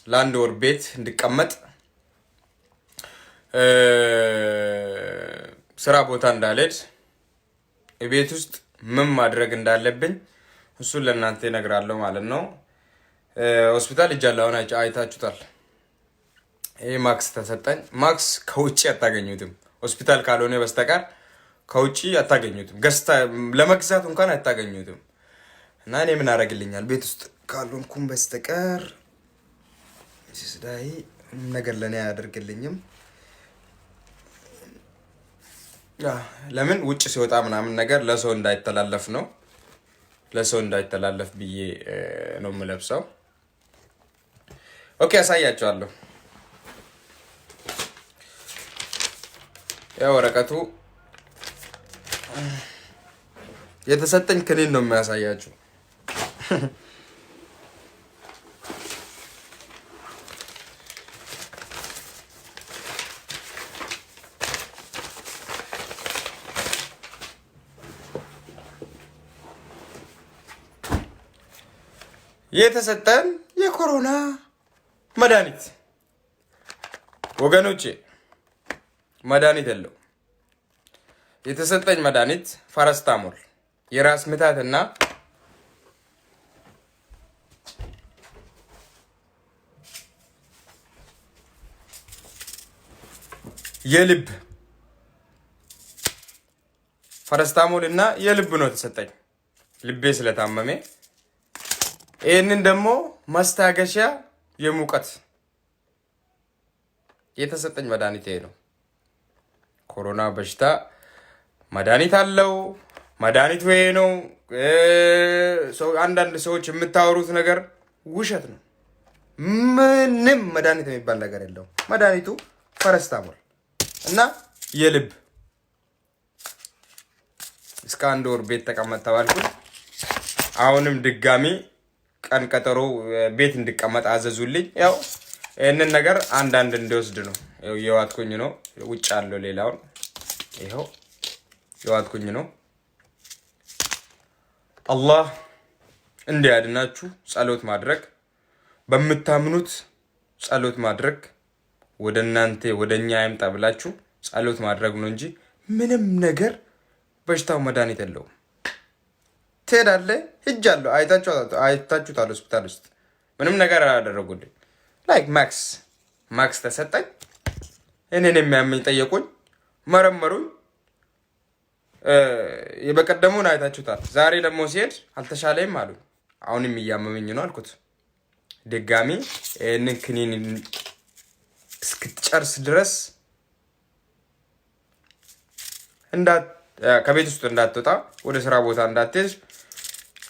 ለአንድ ወር ቤት እንድቀመጥ ስራ ቦታ እንዳልሄድ ቤት ውስጥ ምን ማድረግ እንዳለብኝ እሱን ለእናንተ እነግራለሁ ማለት ነው። ሆስፒታል እጃለሁ። አሁን አይታችሁታል። ይሄ ማክስ ተሰጠኝ። ማክስ ከውጪ አታገኙትም፣ ሆስፒታል ካልሆነ በስተቀር ከውጪ አታገኙትም። ለመግዛት እንኳን አታገኙትም። እና እኔ ምን አደርግልኛል ቤት ውስጥ ካልሆንኩም በስተቀር ሲስዳይ ነገር ለኔ አያደርግልኝም። ለምን ውጭ ሲወጣ ምናምን ነገር ለሰው እንዳይተላለፍ ነው። ለሰው እንዳይተላለፍ ብዬ ነው የምለብሰው። ኦኬ አሳያችኋለሁ። ያው ወረቀቱ የተሰጠኝ ክኒን ነው የሚያሳያችሁ። የተሰጠን የኮሮና መድኃኒት ወገኖቼ፣ መድኃኒት የለው። የተሰጠኝ መድኃኒት ፓራስታሞል የራስ ምታትና የልብ ፓራስታሞል እና የልብ ነው የተሰጠኝ፣ ልቤ ስለታመመ። ይህንን ደግሞ ማስታገሻ የሙቀት የተሰጠኝ መድኃኒት ይሄ ነው። ኮሮና በሽታ መድኃኒት አለው። መድኃኒቱ ይሄ ነው። አንዳንድ ሰዎች የምታወሩት ነገር ውሸት ነው። ምንም መድኃኒት የሚባል ነገር የለውም። መድኃኒቱ ፓራስታሞል እና የልብ እስከ 1 ወር ቤት ተቀመጥ ተባልኩ። አሁንም ድጋሚ ቀን ቀጠሮ ቤት እንድቀመጥ አዘዙልኝ። ያው ይህንን ነገር አንዳንድ እንዲወስድ ነው። የዋትኩኝ ነው። ውጭ አለው ሌላውን ይኸው የዋትኩኝ ነው። አላህ እንዲያድናችሁ ጸሎት ማድረግ፣ በምታምኑት ጸሎት ማድረግ፣ ወደ እናንተ ወደኛ አይምጣ ብላችሁ ጸሎት ማድረግ ነው እንጂ ምንም ነገር በሽታው መድኃኒት የለውም። ትሄዳለህ፣ ሂጃለሁ፣ አይታችሁታል። ሆስፒታል ውስጥ ምንም ነገር አላደረጉልኝ። ላይክ ማክስ ተሰጠኝ። እኔን የሚያመኝ ጠየቁኝ፣ መረመሩኝ። በቀደሙን አይታችሁታል። ዛሬ ደግሞ ሲሄድ አልተሻለም አሉኝ። አሁንም እያመመኝ ነው አልኩት። ድጋሚ ይህንን ክኒን እስክትጨርስ ድረስ ከቤት ውስጥ እንዳትወጣ፣ ወደ ስራ ቦታ እንዳትሄድ፣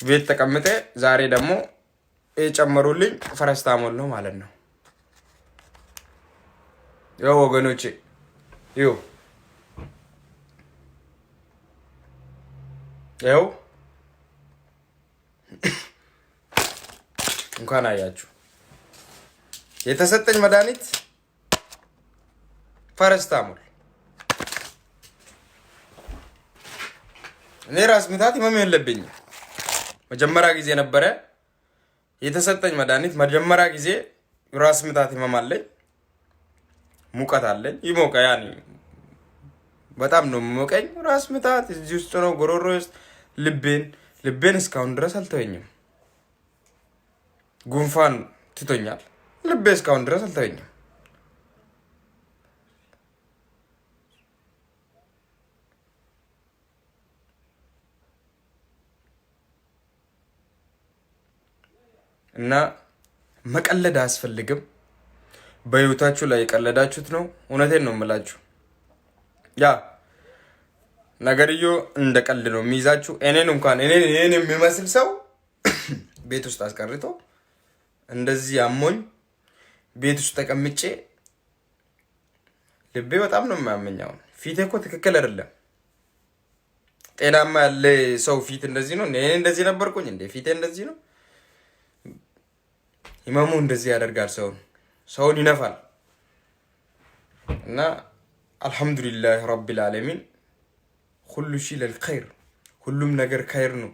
ቤት ተቀምጠ። ዛሬ ደግሞ የጨመሩልኝ ፓራስታሞል ነው ማለት ነው። ያው ወገኖቼ ያው እንኳን አያችሁ የተሰጠኝ መድኃኒት ፓራስታሞል። እኔ ራስ ምታት ህመም የለብኝም። መጀመሪያ ጊዜ ነበረ የተሰጠኝ መድኃኒት። መጀመሪያ ጊዜ ራስ ምታት ህመም አለኝ፣ ሙቀት አለኝ፣ ይሞቀ ያኔ በጣም ነው የሚሞቀኝ። ራስ ምታት እዚህ ውስጥ ነው፣ ጎሮሮ ውስጥ። ልቤን እስካሁን ድረስ አልተወኝም። ጉንፋን ትቶኛል፣ ልቤ እስካሁን ድረስ አልተወኝም። እና መቀለድ አያስፈልግም። በህይወታችሁ ላይ የቀለዳችሁት ነው። እውነቴን ነው የምላችሁ። ያ ነገርዮ እንደ ቀልድ ነው የሚይዛችሁ። እኔን የሚመስል ሰው ቤት ውስጥ አስቀርቶ እንደዚህ አሞኝ ቤት ውስጥ ተቀምጬ ልቤ በጣም ነው የሚያመኛው። ፊቴ እኮ ትክክል አይደለም። ጤናማ ያለ ሰው ፊት እንደዚህ ነው። እኔ እንደዚህ ነበርኩኝ እንዴ? ፊቴ እንደዚህ ነው። ህመሙ እንደዚህ ያደርጋል። ሰውን ይነፋል። እና አልহামዱሊላህ ረቢል ዓለሚን ሁሉ ሺ ለልኸይር፣ ሁሉም ነገር ኸይር ነው።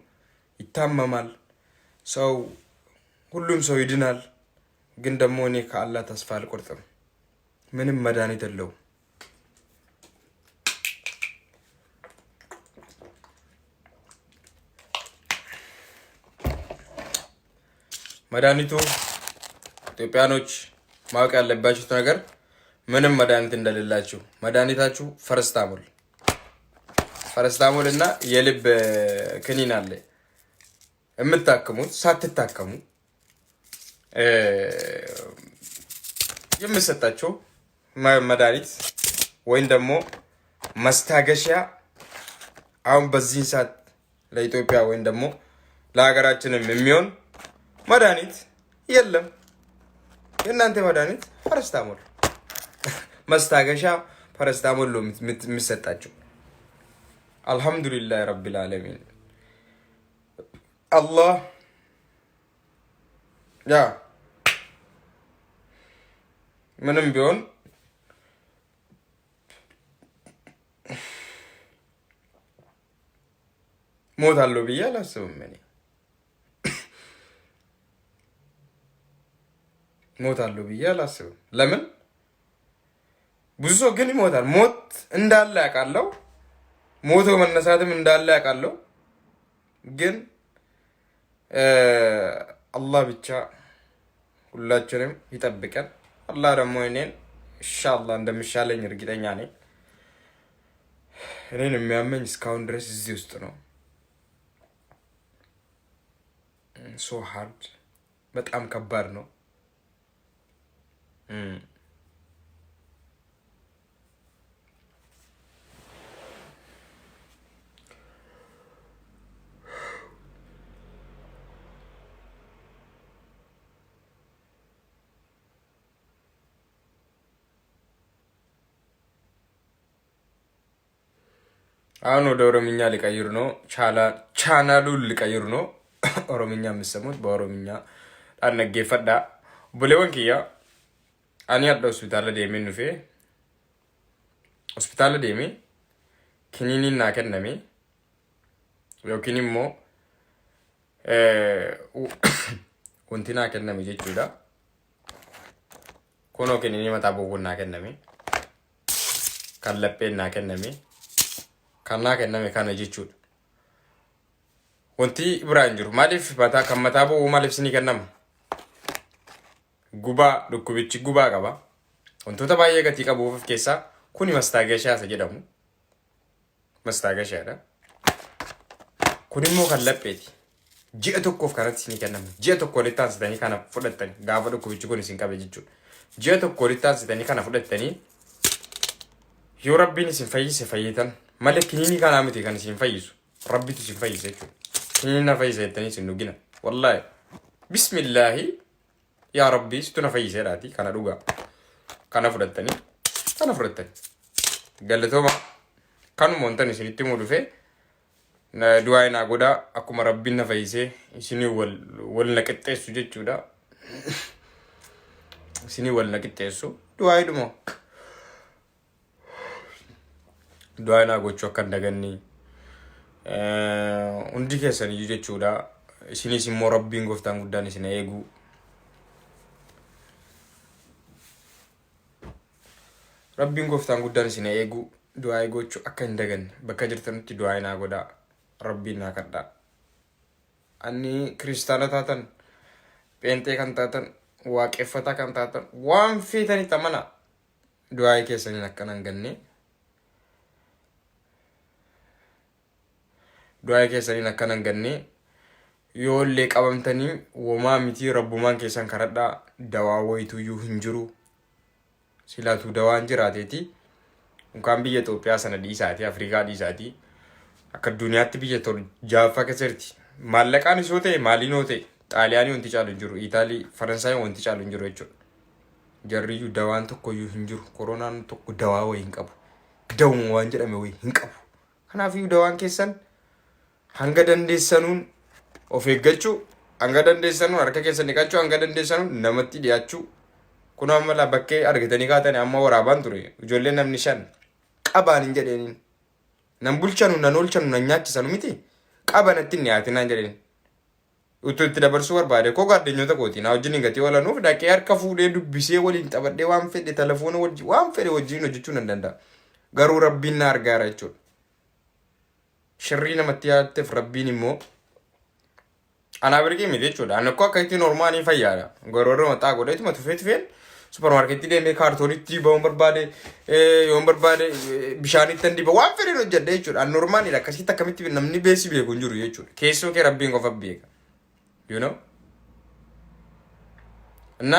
ይታመማል ሰው፣ ሁሉም ሰው ይድናል። ግን ደግሞ እኔ ከአላህ ተስፋ አልቆርጥም። ምንም መድኃኒት የለውም። መድኃኒቱ ኢትዮጵያኖች ማወቅ ያለባችሁ ነገር ምንም መድኃኒት እንደሌላችሁ። መድኃኒታችሁ ፈረስታሞል እና የልብ ክኒን አለ። የምታክሙት ሳትታከሙ የምሰጣቸው መድኃኒት ወይም ደግሞ መስታገሻ አሁን በዚህ ሰዓት ለኢትዮጵያ ወይም ደግሞ ለሀገራችንም የሚሆን መድኃኒት የለም። የእናንተ መድኃኒት ፈረስታሞል መስታገሻ ፈረስታሞል ነው የሚሰጣቸው። አልሐምዱሊላህ ረቢል ዓለሚን። አላህ ያ ምንም ቢሆን ሞታለሁ ብዬ አላስብም። እኔ ሞታለሁ ብዬ አላስብም። ለምን ብዙ ሰው ግን ይሞታል። ሞት እንዳለ ያውቃለሁ፣ ሞቶ መነሳትም እንዳለ ያውቃለሁ። ግን አላህ ብቻ ሁላችንም ይጠብቀን። አላህ ደግሞ እኔን ኢንሻአላህ እንደሚሻለኝ እርግጠኛ ነኝ። እኔን የሚያመኝ እስካሁን ድረስ እዚህ ውስጥ ነው። ሶ ሃርድ በጣም ከባድ ነው። አሁን ወደ ኦሮምኛ ሊቀይሩ ነው። ቻናሉን ሊቀይሩ ነው። ኦሮምኛ የምሰሙት በኦሮምኛ አነጌፈዳ ቡሌወን ኪያ አኒ አደ ሆስፒታል ደሜ ኑፌ ሆስፒታል ደሜ ኪኒኒ ና ከነሜ ዮኪን ሞ ወንቲና ከነሜ ጀቹዳ ኮኖ ኪኒኒ መታ ቦጉና ከነሜ ካለጴ ና ከነሜ ካና ከነሜ ካነ ጀቹዳ wanti biraan jiru maaliif bataa kan mataa bo'uu maaliif sinii kennama? Gubaa dhukkubichi gubaa qaba. Wantoota baay'ee gatii qabuuf keessaa kuni mastaagashaa isa jedhamu. Mastaagashaadha. Kun immoo kan lapheeti. Ji'a tokkoof kanatti sinii kennama. Ji'a tokko walitti aansitanii kana fudhattanii gaafa dhukkubichi kun isin qabe jechuudha. Ji'a tokko walitti aansitanii kana fudhattanii yoo rabbiin isin fayyise fayyitan malee kiniinii kanaa miti kan isin fayyisu. Rabbitu isin fayyise jechuudha. كنينا فايزة تاني سنوجنا والله بسم الله يا ربي ستنا فايزة راتي كان روجا كان فرتني قال له توما كانوا مونتني سنتي مولوفه دعائنا قدا أكو مربينا فايزة سني ولا كتير سجى جودا سني ولا كتير سو دعاء دمو دعائنا قد شو كان دعني undi keessan iyyuu jechuudha. Isinis immoo rabbiin gooftaan guddaan isin eegu. Rabbiin gooftaan guddaan isin eegu. Du'aa gochuu akka hin daganne bakka jirtanitti du'aa naa godhaa. Rabbiin naa kadhaa. Ani kiristaana taatan, pheenxee kan taatan, waaqeffataa kan taatan waan feetanitti amanaa. Du'aa keessaniin akkana hin ganne. Du'aa keessaniin akkana hin ganne yoo illee qabamtanii womaa miti rabbumaan keessan karadhaa. Dawaa wayituyyuu hin jiru. Silaatu dawaan jiraateeti. Unkaan biyya Itoophiyaa sana dhiisaati, Afrikaa dhiisaati. Akka duniyaatti biyya jaaffaa keessa jirti. Maallaqaan isoo ta'e maaliin yoo ta'e Xaaliyaanii wanti caalu hin jiru. Itaalii Faransaay wanti caalu hin jiru jechuudha. Jarriyyuu dawaan tokkoyyuu hin jiru. Koronaan tokko dawaa wayii hin qabu. Dawuma waan jedhame wayii hin qabu. Kanaafiyyuu dawaan keessan hanga dandeessanuun of eeggachuu, hanga dandeessanuun harka keessa dhiqachuu, hanga dandeessanuun namatti dhiyaachuu. Kun amma bakkee argatanii kaatanii amma waraabaan ture. Ijoolleen namni 5 qabaan hin jedheenin. Nan bulchanu nan oolchanu nan nyaachisanu miti. Qabanatti hin dhiyaatinaan jedheen. utuu itti dabarsuu barbaade koo gaaddeenyota kooti naa wajjin gatii olanuuf dhaqee harka fuudhee dubbisee waliin taphadhee waan fedhe telefoona wajjin waan fedhe wajjin hojjechuu nan danda'a. Garuu rabbiin na argaara jechuudha. Shirrii namatti yaadteef rabbiin immoo anaa birqii miti jechuudha. Ani akkoo akka itti normaalii fayyaadha. Garoorra maxaa godheetuma tufee tufeen supermarketii deemee kaartoonitti ba'uun barbaade yoon barbaade bishaanitti hin diba waan fedhe hojjedha jechuudha. Ani normaaliidha akkasitti akkamitti namni beesi beeku hin jiru jechuudha. Keessoo kee rabbiin qofa beeka. You know? እና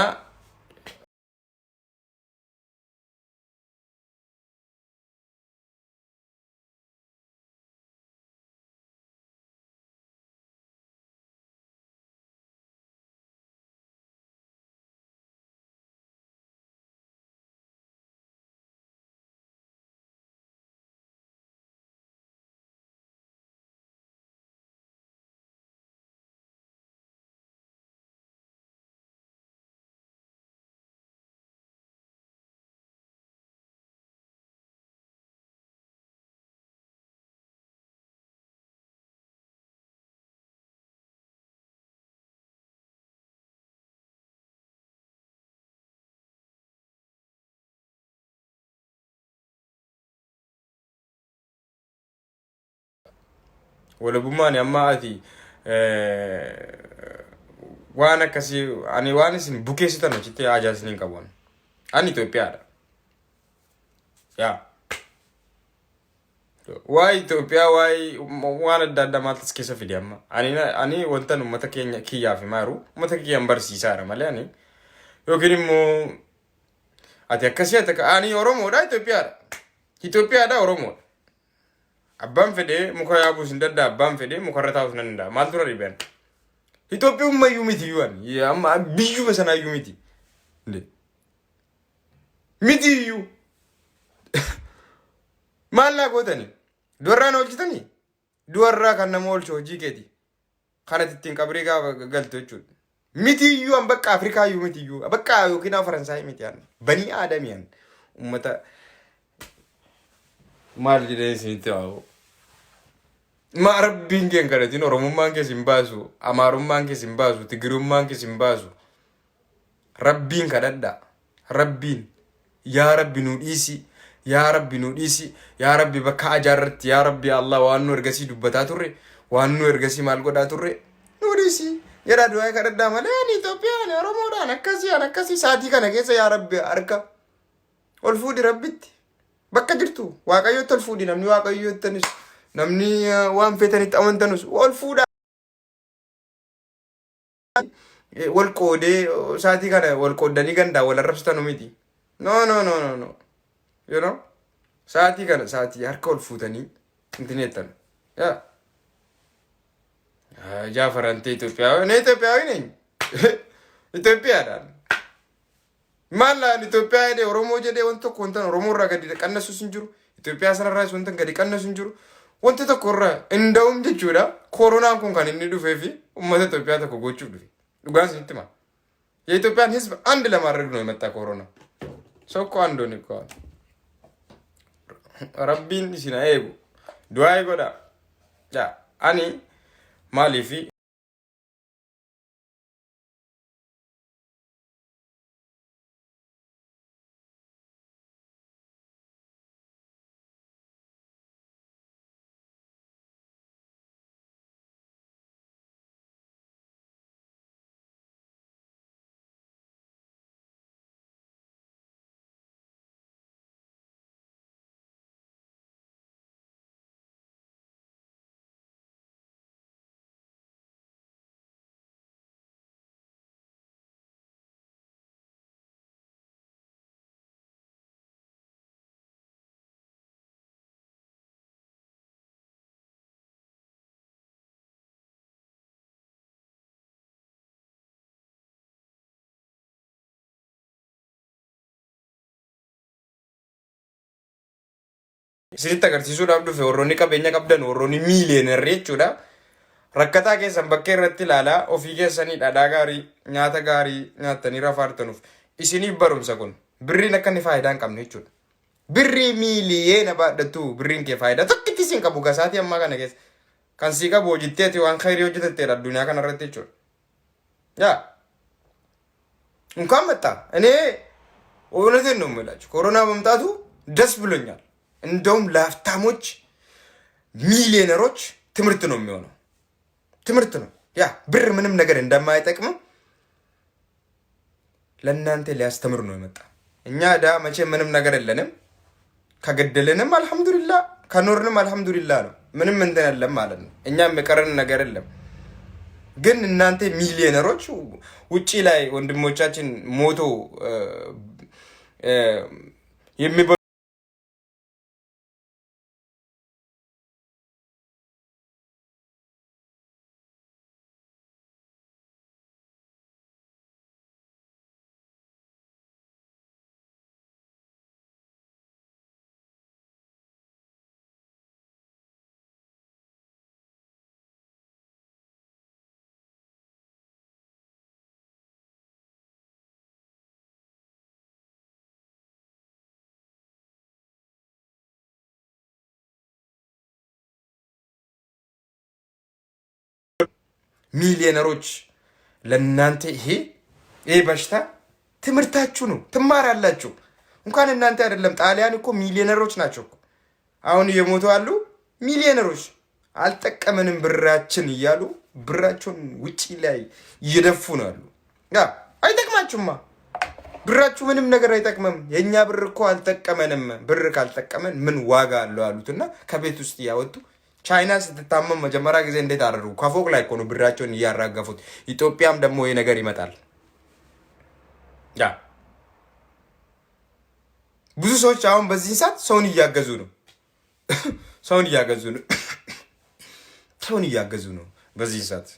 walabummaan amma ati waan akkasii ani waan isin bukeessitan achitti ajaa'isni hin qabu. Ani Itoophiyaadha. Yaa. Waa'ee Itoophiyaa waa'ee waan adda addaa maaltu keessa fide amma. Ani wanta uummata keenya kiyyaaf maaru uummata kiyyaan barsiisaadha malee ani yookiin immoo ati akkasii ani Oromoodha Itoophiyaadha. Itoophiyaadha Oromoodha. Abbaan fedhe muka yaabuu sin dadda abbaan fedhe mukarra taa'us nan danda'a. Maaltu na dhiibeen? Itoophiyaa miti yuan. Amma biyyuma sanaa iyyuu miti. Miti iyyuu. Maal laa gootani? Duwarraan oolchitanii? Duwarraa kan nama oolchu hojii keeti. Kanatti ittiin qabrii gaafa galtu jechuudha. Miti iyyuu an bakka Afrikaa iyyuu miti iyyuu. Bakka yookiin Faransaay miti yan. Banii aadamiyaan. Uummata maal jedhee isinitti haa'u. Ma rabbiin keen kadhatiin Oromummaan kees hin baasu, Amaarummaan kees hin baasu, Tigirummaan kees hin baasu. Rabbiin kadhadha. Rabbiin yaa Rabbi nu dhiisi. Yaa Rabbi nu dhiisi. Yaa Rabbi bakka ajaarratti yaa Rabbi Allah waan nu ergasii dubbataa turre, waan nu ergasii maal godhaa turre nu dhiisi. Jedhaa du'aa kadhadhaa malee ani Itoophiyaan Oromoodhaan akkasii saatii kana keessa yaa Rabbi harka ol fuudhi Rabbitti. Bakka jirtu waaqayyooti ol fuudhi namni waaqayyoottanis namni waan feetanitti amantanus ol fuudha. Wal qoodee saatii kana wal qoodanii gandaa wal arrabsitanu miti. No. You know? Saatii kana saatii harka ol fuutanii intineettan. Yaa. Jaafarantee Itoophiyaa. Ne Itoophiyaa ne. Itoophiyaadhaan. Maalaan Itoophiyaa jedhee Oromoo jedhee wanti tokko wantan Oromoo irraa gadi qannasus hin jiru. Itoophiyaa sanarraas wantan gadi qannasu hin jiru. Wanti tokko irraa inda'uun jechuudha. Koronaan kun kan inni dhufee fi uummata Itoophiyaa tokko gochuuf dhufe. Dhugaan isinitti hima. የኢትዮጵያን ህዝብ አንድ ለማድረግ ነው የመጣ ኮሮና። ሰው እኮ አንድ ሆነ እኮ። ረቢን ሲና ኤጉ ዱአይ ጎዳ ያ አኒ ማሊፊ Isinitti agarsiisuudhaaf dhufe warroonni qabeenya qabdan warroonni miiliyeenerri jechuudha. Rakkataa keessan bakka irratti ilaalaa ofii keessanii dhadhaa gaarii nyaata gaarii nyaattanii rafaartanuuf isiniif barumsa kun birriin akka inni faayidaa hin qabne jechuudha. Birrii miiliyeena baadhattu birriin kee faayidaa tokkitti isin qabu gasaatii ammaa kana keessa. kan si qabu hojjetteeti waan khayrii hojjetetteedha addunyaa kanarratti jechuudha. yaa እንኳን መጣ እኔ እውነቴን ነው የምላችሁ ኮሮና መምጣቱ ደስ ብሎኛል። እንደውም ለሀብታሞች ሚሊዮነሮች ትምህርት ነው የሚሆነው። ትምህርት ነው። ያ ብር ምንም ነገር እንደማይጠቅም ለእናንተ ሊያስተምር ነው የመጣ። እኛ ዳ መቼ ምንም ነገር የለንም። ከገደለንም አልহামዱሊላህ ከኖርንም አልহামዱሊላህ ነው። ምንም እንትን የለም ማለት ነው። እኛም የቀረን ነገር የለም። ግን እናንተ ሚሊዮነሮች ውጪ ላይ ወንድሞቻችን ሞቶ የሚበሉ ሚሊዮነሮች ለእናንተ ይሄ በሽታ ትምህርታችሁ ነው። ትማራላችሁ። እንኳን እናንተ አይደለም ጣሊያን እኮ ሚሊዮነሮች ናቸው እኮ አሁን እየሞቱ አሉ። ሚሊዮነሮች አልጠቀመንም ብራችን እያሉ ብራቸውን ውጪ ላይ እየደፉ ነው አሉ። ያ አይጠቅማችሁማ። ብራችሁ ምንም ነገር አይጠቅመም። የኛ ብር እኮ አልጠቀመንም። ብር ካልጠቀመን ምን ዋጋ አለው አሉትና ከቤት ውስጥ ያወጡ ቻይና ስትታመም መጀመሪያ ጊዜ እንዴት አደረጉ? ከፎቅ ላይ እኮ ነው ብራቸውን እያራገፉት። ኢትዮጵያም ደግሞ ይሄ ነገር ይመጣል። ያ ብዙ ሰዎች አሁን በዚህ ሰዓት ሰውን እያገዙ ነው። ሰውን እያገዙ ነው በዚህ ሰዓት።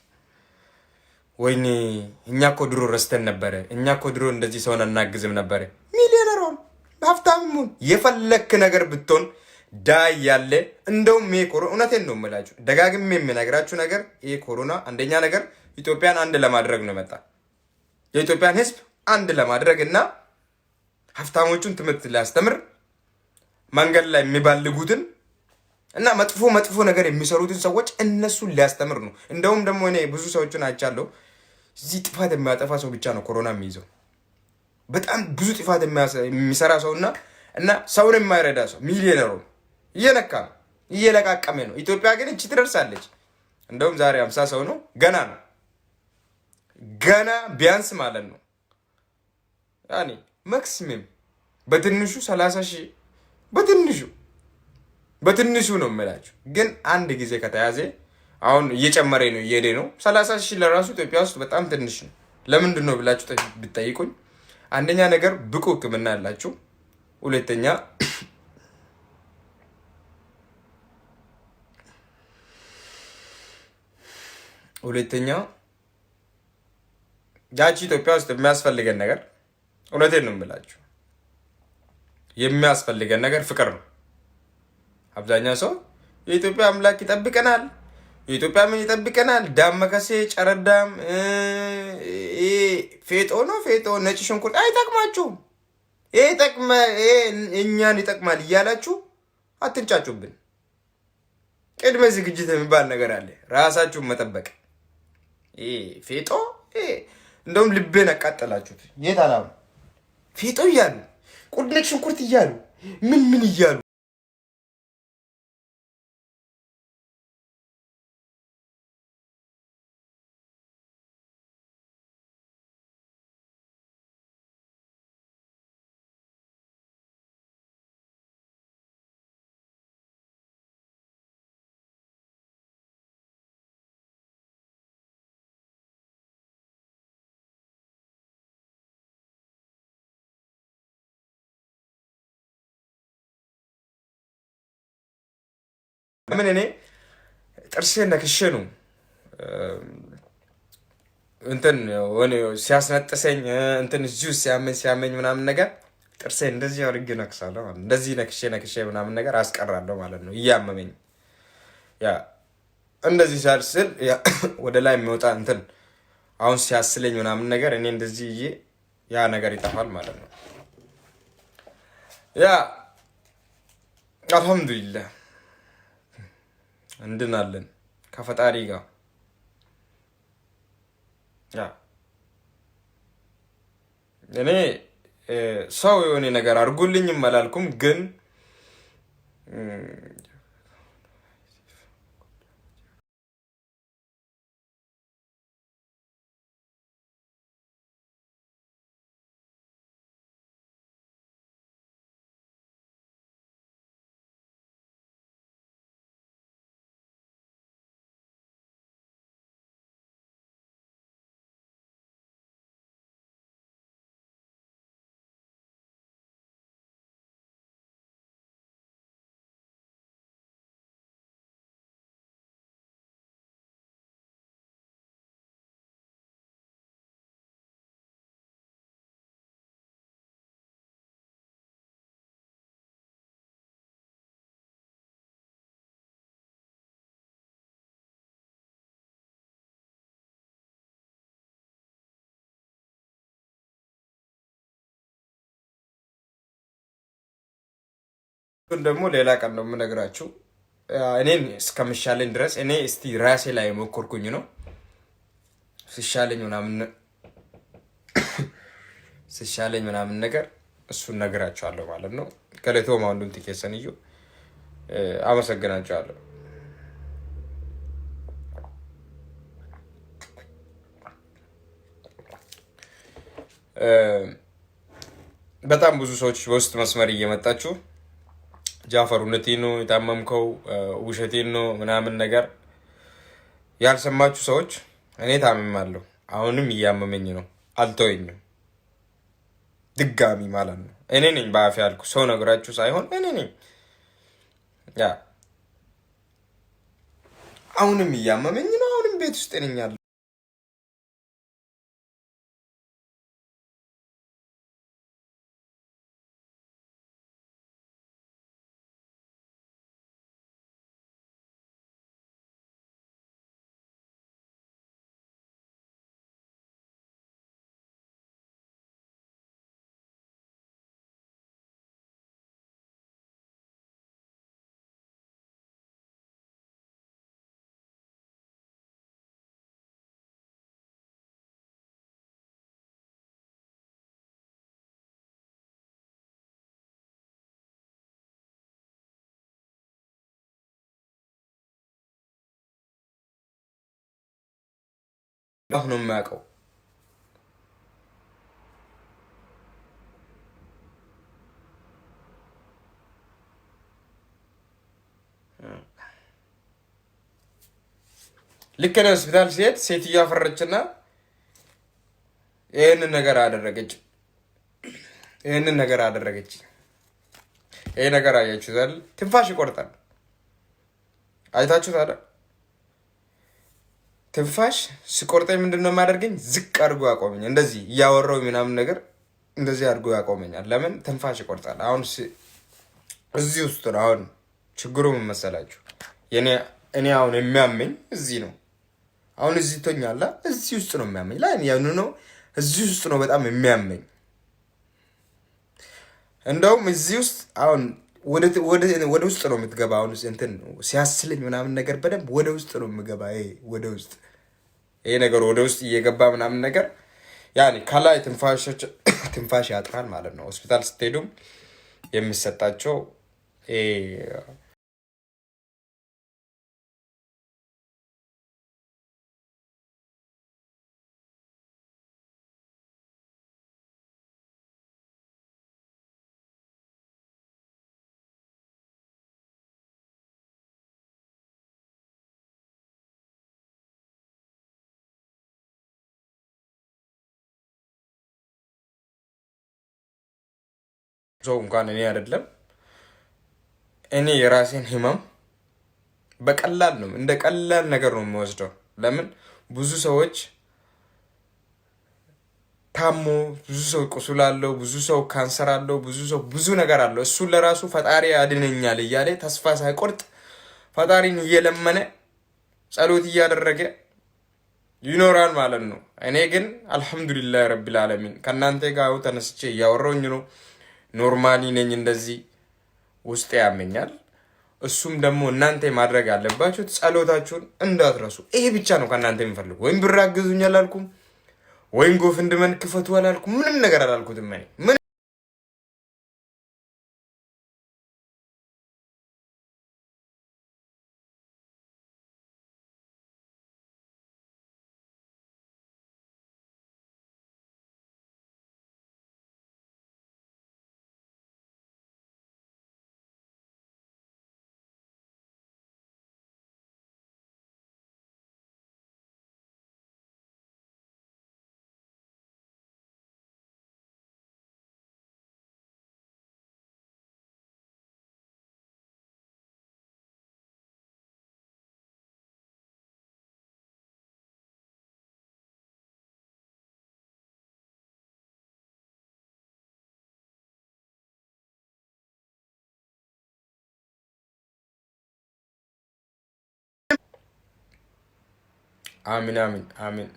ወይኔ እኛ እኮ ድሮ ረስተን ነበረ። እኛ እኮ ድሮ እንደዚህ ሰውን አናግዝም ነበረ። ሚሊዮነር ሆን ሀብታም የፈለክ ነገር ብትሆን ዳይ ያለ እንደውም ይሄ ኮሮና እውነቴን ነው የምላችሁ ደጋግሜ የምነግራችሁ ነገር ይሄ ኮሮና አንደኛ ነገር ኢትዮጵያን አንድ ለማድረግ ነው መጣ። የኢትዮጵያን ሕዝብ አንድ ለማድረግ እና ሀብታሞቹን ትምህርት ሊያስተምር መንገድ ላይ የሚባልጉትን እና መጥፎ ነገር የሚሰሩትን ሰዎች እነሱን ሊያስተምር ነው። እንደውም ደግሞ እኔ ብዙ ሰዎችን አይቻለሁ። እዚህ ጥፋት የሚያጠፋ ሰው ብቻ ነው ኮሮና የሚይዘው። በጣም ብዙ ጥፋት የሚሰራ ሰውና ሰውን የማይረዳ ሰው ሚሊዮነሩ እየነካ ነው፣ እየለቃቀመ ነው። ኢትዮጵያ ግን እቺ ትደርሳለች። እንደውም ዛሬ 50 ሰው ነው። ገና ነው ገና ቢያንስ ማለት ነው ያኔ ማክሲመም በትንሹ 30 ሺህ በትንሹ ነው የምላችሁ። ግን አንድ ጊዜ ከተያዘ አሁን እየጨመረ ነው እየሄደ ነው። 30 ሺህ ለራሱ ኢትዮጵያ ውስጥ በጣም ትንሽ ነው። ለምንድን ነው ብላችሁ ብትጠይቁኝ አንደኛ ነገር ብቁ ሕክምና ያላችሁ፣ ሁለተኛ ያቺ ኢትዮጵያ ውስጥ የሚያስፈልገን ነገር እውነቴን ነው የምላችሁ የሚያስፈልገን ነገር ፍቅር ነው። አብዛኛው ሰው የኢትዮጵያ አምላክ ይጠብቀናል፣ የኢትዮጵያ ምን ይጠብቀናል፣ ዳመከሴ ጨረዳም ፌጦ ነጭ ሽንኩርት አይጠቅማችሁም። ይሄ እኛን ይጠቅማል እያላችሁ አትንጫጩብን። ቅድመ ዝግጅት የሚባል ነገር አለ። ራሳችሁን መጠበቅ። ፌጦ እንደውም ልቤን አቃጠላችሁት። የት አላም ፌጦ እያሉ ቁድነጭ ሽንኩርት እያሉ ምን እያሉ ምን እኔ ጥርሴን ነክሼ ነው እንትን ሲያስነጥሰኝ እንትን እዚሁ ሲያመኝ ምናምን ነገር ጥርሴን እንደዚህ አድርጌ ነክሳለሁ ማለት ነው። እንደዚህ ነክሼ ምናምን ነገር አስቀራለሁ ማለት ነው። እያመመኝ ያ እንደዚህ ሲያስል ወደ ላይ የሚወጣ እንትን አሁን ሲያስለኝ ምናምን ነገር እኔ እንደዚህ ያ ነገር ይጠፋል ማለት ነው። ያ አልহামዱሊላህ እንድናለን ከፈጣሪ ጋር እኔ ሰው የሆነ ነገር አድርጉልኝም አላልኩም፣ ግን ደግሞ ሌላ ቀን ነው የምነግራችሁ። እኔን እስከምሻለኝ ድረስ እኔ እስቲ ራሴ ላይ ሞከርኩኝ ነው ሲሻለኝ ምናምን ነገር እሱን ነግራችኋለሁ ማለት ነው። ከሌቶ ማንዱን ትኬሰን እዩ። አመሰግናችኋለሁ። በጣም ብዙ ሰዎች በውስጥ መስመር እየመጣችሁ ጃፈር እውነቴን ነው የታመምከው ውሸቴን ነው ምናምን ነገር ያልሰማችሁ ሰዎች እኔ ታምማለሁ። አሁንም እያመመኝ ነው፣ አልተወኝም። ድጋሚ ማለት ነው። እኔ ነኝ በአፍ ያልኩ፣ ሰው ነግራችሁ ሳይሆን እኔ ነኝ። አሁንም እያመመኝ ነው። አሁንም ቤት ውስጥ ነኝ ያለው። አሁን ነው የማውቀው። ልክ ነው። ሆስፒታል ሲሄድ ሴትዮዋ ፈረችና ይሄንን ነገር አደረገች። ይሄ ነገር አያችሁታል? ትንፋሽ ይቆርጣል። አይታችሁት አይደል? ትንፋሽ ሲቆርጠኝ ምንድነው የማደርገኝ? ዝቅ አድርጎ ያቆመኝ። እንደዚህ እያወራው ምናምን ነገር እንደዚህ አድርጎ ያቆመኛል። ለምን? ትንፋሽ ይቆርጣል። አሁን እዚህ ውስጥ ነው። አሁን ችግሩ ምን መሰላችሁ? እኔ አሁን የሚያመኝ እዚህ ነው። አሁን እዚህ ተኛላ፣ እዚህ ውስጥ ነው የሚያመኝ። ላይ ያኑ ነው፣ እዚህ ውስጥ ነው በጣም የሚያመኝ። እንደውም እዚህ ውስጥ አሁን ወደ ውስጥ ነው የምትገባ። አሁን እንትን ሲያስልኝ ምናምን ነገር በደንብ ወደ ውስጥ ነው የምገባ። ወደ ውስጥ ይሄ ነገር ወደ ውስጥ እየገባ ምናምን ነገር ያኔ ከላይ ትንፋሽ ያጥራል ማለት ነው። ሆስፒታል ስትሄዱም የሚሰጣቸው ሰው እንኳን እኔ አይደለም እኔ የራሴን ህመም በቀላል ነው እንደ ቀላል ነገር ነው የምወስደው። ለምን ብዙ ሰዎች ታሞ፣ ብዙ ሰው ቁስል አለው፣ ብዙ ሰው ካንሰር አለው፣ ብዙ ሰው ብዙ ነገር አለው። እሱን ለራሱ ፈጣሪ ያድነኛል እያለ ተስፋ ሳይቆርጥ ፈጣሪን እየለመነ ጸሎት እያደረገ ይኖራል ማለት ነው። እኔ ግን አልሐምዱሊላህ ረቢል ዓለሚን ከእናንተ ጋር ተነስቼ እያወራሁኝ ነው። ኖርማሊ ነኝ። እንደዚህ ውስጤ ያመኛል፣ እሱም ደግሞ እናንተ ማድረግ ያለባችሁ ጸሎታችሁን እንዳትረሱ። ይሄ ብቻ ነው ከእናንተ የሚፈልጉ። ወይም ብር አግዙኝ አላልኩም፣ ወይም ጎፈንድመን ክፈቱ አላልኩም፣ ምንም ነገር አላልኩትም እኔ አሚን አሚን አሚን።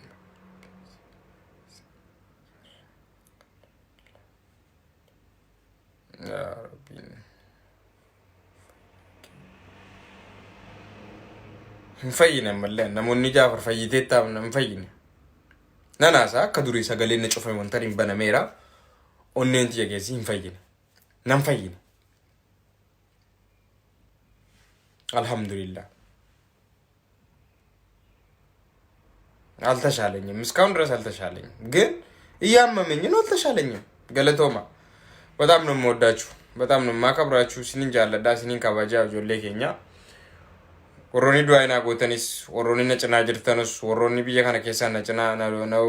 hinfayyine mallee namoonni jaafar fayyiteettaaf hin fayyine nanaasa akka durii sagaleen na cufame wanta hin banameera onneen tiyya keessi hin fayyine nan fayyine alhamdulillah አልተሻለኝም እስካሁን ድረስ አልተሻለኝም ግን እያመመኝ ነው አልተሻለኝም ገለቶማ በጣም ነው የምወዳችሁ በጣም ነው የማከብራችሁ ሲኒን ጃለዳ ሲኒን ካባጃ ጆሌ ኬኛ ወሮኒ ዱአይና ጎተኒስ ወሮኒ ነጭና ጅርተንስ ወሮኒ ቢያ ከነ ኬሳ ነጭና ነው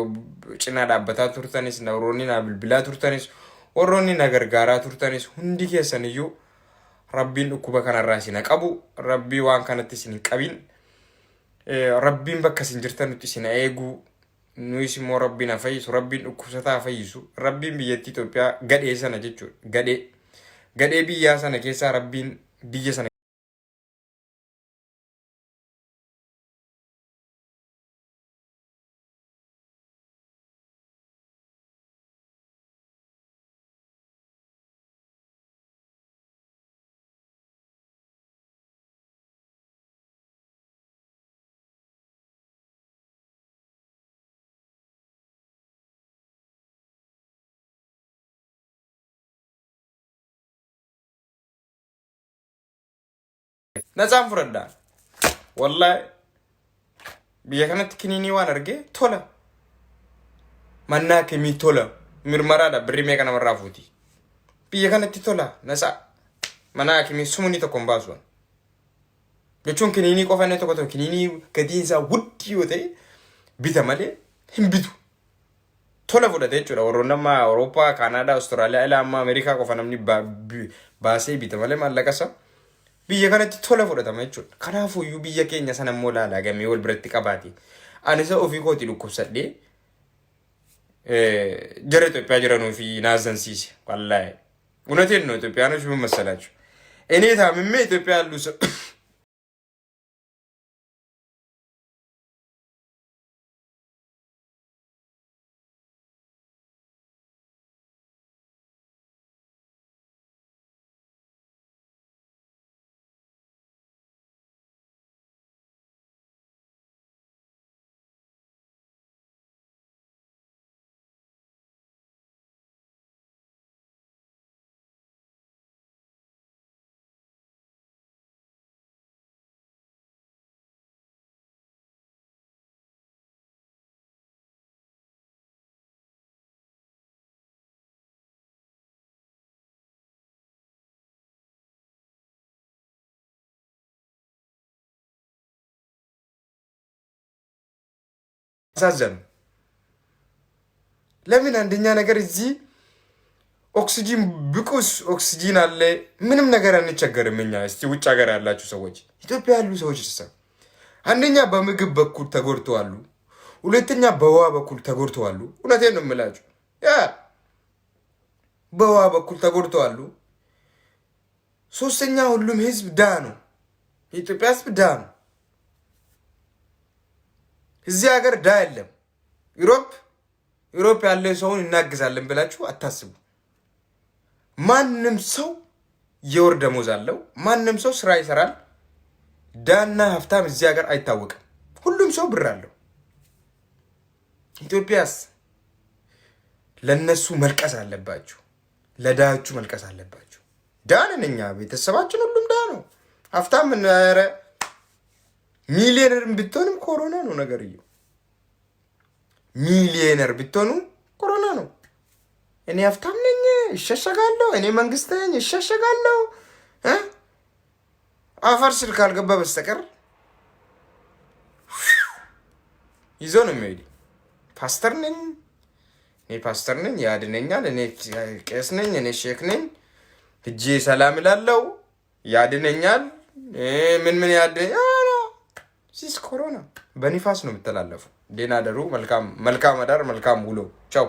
ጭና ዳበታ ቱርተኒስ ነው ወሮኒ ና ብልብላ ቱርተኒስ ወሮኒ ነገር ጋራ ቱርተኒስ ሁንዲ ኬሰንዩ ረቢን እኩበ ከነ ራሲ ነቀቡ ረቢ ዋን ከነቲ ሲኒን ቀቢን ረቢን በከሲን ጅርተን ኑቲ ሲና ኤጉ ኑይስ ሞ ረቢና ፈይሱ ረቢን እኩሰታ ፈይሱ ረቢን ቢየቲ ኢትዮጵያ ገዴ ሰነ ጀቹ ገዴ ቢያ ሰነ ኬሳ ረቢን ቢየ ሰነ ነፃም ፍረዳ ወላሂ ቢያከነት ክኒኒ ዋን አርጌ ቶላ ማና ከሚ ቶላ ምርመራዳ ብሪሜ ከነ መራፉቲ ቢያከነት ቶላ ነፃ ማና ከሚ ሱሙኒ ተኮምባሶን ለቹን ክኒኒ ቆፈነ ተቆቶ ክኒኒ ከዲንሳ ውድ ይወቴ ቢተማለ ህምቢቱ ቶላ ወደ ተጭራ ወሮናማ አውሮፓ ካናዳ አውስትራሊያ ኢላማ አሜሪካ ቆፈነምኒ ባሴ ቢተማለ ማለቀሳ biyya kanatti tola fudhatama jechuudha. Kanaafuu iyyuu biyya keenya sana immoo laalaagamee wal biratti qabaate. Ani isa ofii kooti dhukkubsadhee jara Itoophiyaa jiranuu fi naazansiise. Wallaahi. Unateen ነው ኢትዮጵያኖች ምን መሰላችሁ? እኔ ታምሜ ኢትዮጵያ ያሉ ሰው አሳዘኑ። ለምን አንደኛ ነገር እዚህ ኦክሲጂን ብቁስ ኦክሲጂን አለ ምንም ነገር አንቸገርም እኛ። እስቲ ውጭ ሀገር ያላችሁ ሰዎች ኢትዮጵያ ያሉ ሰዎች አንደኛ በምግብ በኩል ተጎድተዋል፣ ሁለተኛ በውሃ በኩል ተጎድተዋል። እውነቴን ነው የምላችሁ በውሃ በኩል ተጎድተዋል። ሶስተኛ ሁሉም ህዝብ ዳ ነው፣ የኢትዮጵያ ህዝብ ዳ ነው። እዚህ ሀገር ዳ የለም። ዩሮፕ ያለ ሰውን እናግዛለን ብላችሁ አታስቡ። ማንም ሰው የወር ደሞዝ አለው። ማንም ሰው ስራ ይሰራል። ዳና ሀብታም እዚህ ሀገር አይታወቅም። ሁሉም ሰው ብር አለው። ኢትዮጵያስ ለነሱ መልቀስ አለባችሁ፣ ለዳችሁ መልቀስ አለባችሁ። ዳንን እኛ ቤተሰባችን ሁሉም ዳ ነው። ሀብታም ኧረ ሚሊዮነር ብትሆንም ኮሮና ነው ነገርየው። ሚሊዮነር ብትሆኑ ኮሮና ነው። እኔ ሀብታም ነኝ ይሸሸጋለሁ፣ እኔ መንግስት ነኝ ይሸሸጋለሁ። አፈር ስል ካልገባ በስተቀር ይዞ ነው የሚሄድ። ፓስተር ነኝ እኔ ፓስተር ነኝ ያድነኛል፣ እኔ ቄስ ነኝ፣ እኔ ሼክ ነኝ፣ እጄ ሰላም እላለሁ ያድነኛል። ምን ያድነኛል? ሲስ ኮሮና በኒፋስ ነው የምተላለፉ። ደህና ደሩ። መልካም አዳር፣ መልካም ውሎ። ቻው